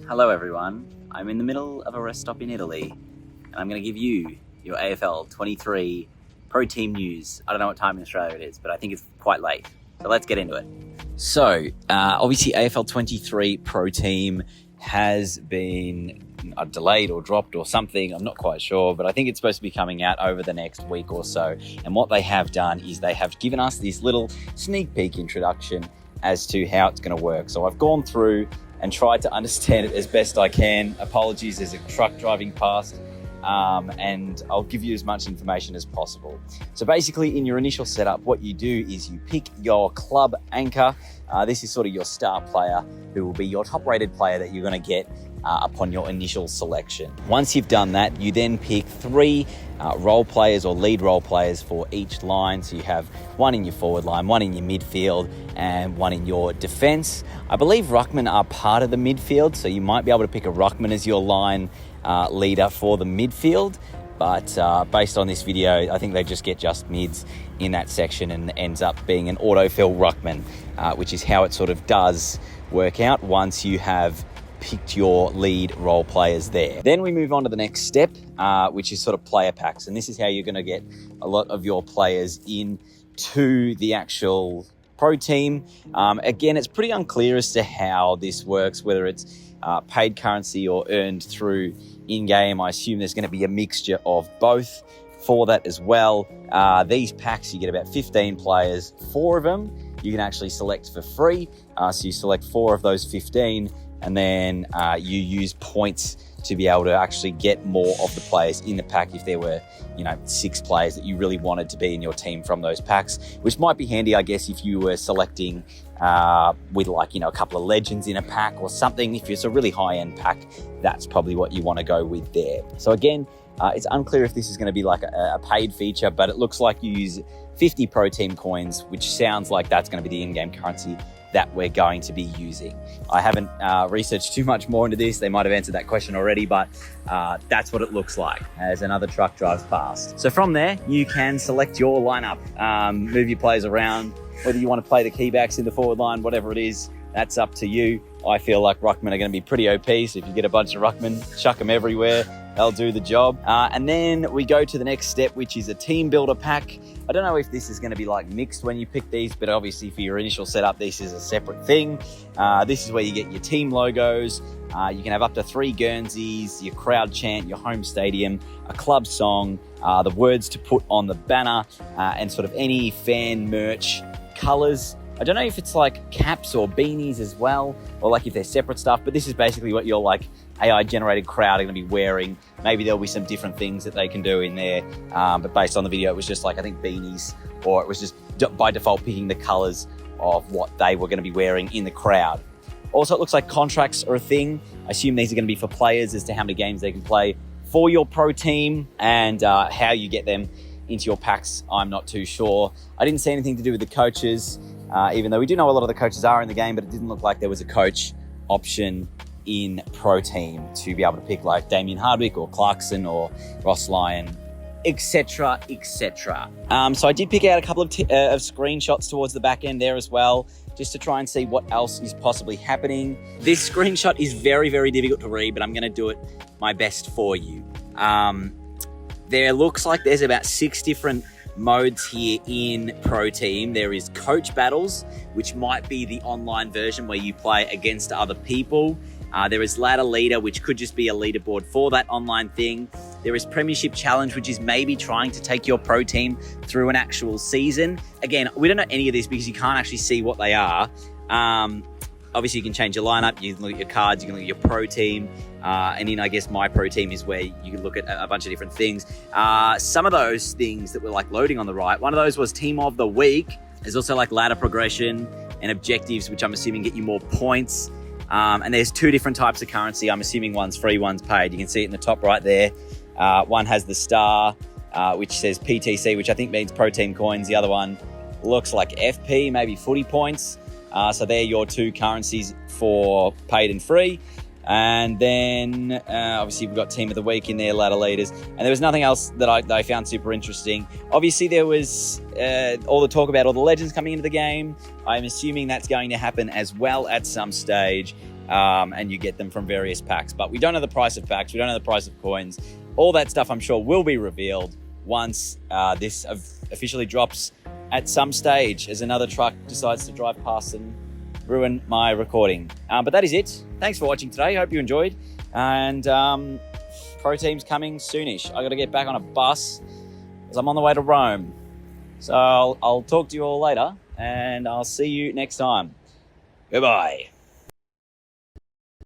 Hello everyone, I'm in the middle of a rest stop in Italy and I'm going to give you your AFL 23 Pro Team news. I don't know what time in Australia it is, but I think it's quite late. So let's get into it. So obviously AFL 23 Pro Team has been delayed or dropped or something. I'm not quite sure, but I think it's supposed to be coming out over the next week or so. And what they have done is they have given us this little sneak peek introduction as to how it's going to work. So I've gone through and tried to understand it as best I can. Apologies, there's a truck driving past, and I'll give you as much information as possible. So basically, in your initial setup, what you do is you pick your club anchor. This is sort of your star player, who will be your top-rated player that you're going to get upon your initial selection. Once you've done that, you then pick three role players or lead role players for each line. So you have one in your forward line, one in your midfield, and one in your defence. I believe ruckmen are part of the midfield, so you might be able to pick a ruckman as your line leader for the midfield. But based on this video, I think they just get just mids in that section and ends up being an autofill ruckman, which is how it sort of does work out once you have picked your lead role players there. Then we move on to the next step, which is sort of player packs. And this is how you're going to get a lot of your players into the actual pro team. Again, it's pretty unclear as to how this works, whether it's paid currency or earned through in-game. I assume there's going to be a mixture of both for that as well. These packs, you get about 15 players. 4 of them you can actually select for free. So you select 4 of those 15, and then you use points to be able to actually get more of the players in the pack if there were, 6 players that you really wanted to be in your team from those packs, which might be handy, I guess, if you were selecting with a couple of legends in a pack or something. If it's a really high-end pack, that's probably what you want to go with there. So again, it's unclear if this is going to be like a paid feature, but it looks like you use 50 Pro Team coins, which sounds like that's going to be the in-game currency that we're going to be using. I haven't researched too much more into this. They might have answered that question already, but that's what it looks like as another truck drives past. So from there, you can select your lineup, move your players around, whether you want to play the keybacks in the forward line, whatever it is, that's up to you. I feel like ruckmen are going to be pretty OP, so if you get a bunch of ruckmen, chuck them everywhere, they'll do the job. And then we go to the next step, which is a team builder pack. I don't know if this is going to be like mixed when you pick these, but obviously for your initial setup, this is a separate thing. This is where you get your team logos. You can have up to 3 Guernseys, your crowd chant, your home stadium, a club song, the words to put on the banner, and sort of any fan merch colors. I don't know if it's like caps or beanies as well, or like if they're separate stuff, but this is basically what your like AI generated crowd are going to be wearing. Maybe there'll be some different things that they can do in there, but based on the video, it was just like, I think beanies, or it was just by default picking the colors of what they were going to be wearing in the crowd. Also, it looks like contracts are a thing. I assume these are going to be for players as to how many games they can play for your pro team, and how you get them into your packs, I'm not too sure. I didn't see anything to do with the coaches, even though we do know a lot of the coaches are in the game, but it didn't look like there was a coach option in Pro Team to be able to pick like Damien Hardwick or Clarkson or Ross Lyon, etc., etc. So I did pick out a couple of screenshots towards the back end there as well, just to try and see what else is possibly happening. This screenshot is very, very difficult to read, but I'm going to do it my best for you. There looks like there's about 6 different modes here in Pro Team. There is coach battles, which might be the online version where you play against other people. There is ladder leader, which could just be a leaderboard for that online thing. There is premiership challenge, which is maybe trying to take your pro team through an actual season. Again, we don't know any of this because you can't actually see what they are. Obviously, you can change your lineup, you can look at your cards, you can look at your pro team, and in, I guess, my pro team is where you can look at a bunch of different things. Some of those things that were like loading on the right, one of those was team of the week. There's also like ladder progression and objectives, which I'm assuming get you more points. And there's 2 different types of currency. I'm assuming one's free, one's paid. You can see it in the top right there. One has the star, which says PTC, which I think means Pro Team coins. The other one looks like FP, maybe footy points. So they're your 2 currencies for paid and free. And then obviously we've got Team of the Week in there, ladder leaders. And there was nothing else that I found super interesting. Obviously there was all the talk about all the legends coming into the game. I'm assuming that's going to happen as well at some stage. and you get them from various packs. But we don't know the price of packs. We don't know the price of coins. All that stuff, I'm sure, will be revealed once this officially drops at some stage, as another truck decides to drive past and ruin my recording. But that is it. Thanks for watching today. Hope you enjoyed. And Pro Team's coming soonish. I got to get back on a bus because I'm on the way to Rome. So I'll talk to you all later, and I'll see you next time. Goodbye.